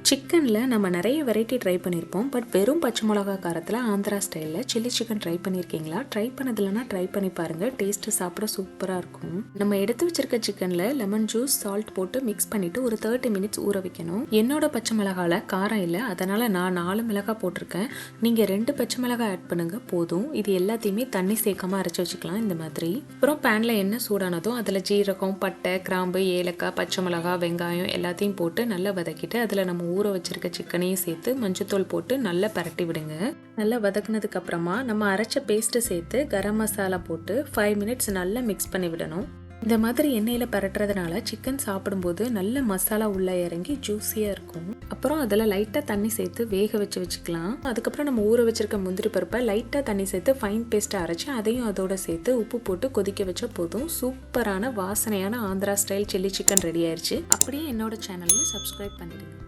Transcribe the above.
சிக்கனில் நம்ம நிறைய வெரைட்டி ட்ரை பண்ணியிருப்போம். பட் வெறும் பச்சை மிளகா காரத்தில் ஆந்திரா ஸ்டைலில் சில்லி சிக்கன் ட்ரை பண்ணியிருக்கீங்களா? ட்ரை பண்ணதில்லைன்னா ட்ரை பண்ணி பாருங்கள். டேஸ்ட்டு சாப்பிட சூப்பராக இருக்கும். நம்ம எடுத்து வச்சிருக்க சிக்கனில் லெமன் ஜூஸ், சால்ட் போட்டு மிக்ஸ் பண்ணிவிட்டு ஒரு 30 மினிட்ஸ் ஊற வைக்கணும். என்னோட பச்சை மிளகாவில் காரம் இல்லை, அதனால் நான் 4 மிளகாய் போட்டிருக்கேன். நீங்கள் 2 பச்சை மிளகாய் ஆட் பண்ணுங்கள் போதும். இது எல்லாத்தையுமே தண்ணி சேர்க்காமல் அரைச்சி வச்சுக்கலாம் இந்த மாதிரி. அப்புறம் பேனில் எண்ணெய் சூடானதும் அதில் ஜீரகம், பட்டை, கிராம்பு, ஏலக்காய், பச்சை மிளகாய், வெங்காயம் எல்லாத்தையும் போட்டு நல்லா வதக்கிட்டு அதில் நம்ம ஊற வச்சிருக்க சிக்கனையும் சேர்த்து மஞ்சத்தூள் போட்டு நல்லா பரட்டி விடுங்க. நல்லா வதக்குனதுக்கு அப்புறமா நம்ம அரைச்ச பேஸ்ட்டை சேர்த்து கரம் மசாலா போட்டு 5 மினிட்ஸ் நல்லா மிக்ஸ் பண்ணி விடணும். இந்த மாதிரி எண்ணெயில் பரட்டுறதுனால சிக்கன் சாப்பிடும்போது நல்ல மசாலா உள்ளே இறங்கி ஜூஸியாக இருக்கும். அப்புறம் அதில் லைட்டாக தண்ணி சேர்த்து வேக வச்சுக்கலாம். அதுக்கப்புறம் நம்ம ஊற வச்சிருக்க முந்திரி பருப்பை லைட்டாக தண்ணி சேர்த்து ஃபைன் பேஸ்ட்டை அரைச்சி அதையும் அதோட சேர்த்து உப்பு போட்டு கொதிக்க வச்ச போதும் சூப்பரான வாசனையான Andhra style chilli chicken ready ஆயிடுச்சு. அப்படியே என்னோட சேனலையும் சப்ஸ்கிரைப் பண்ணிடுங்க.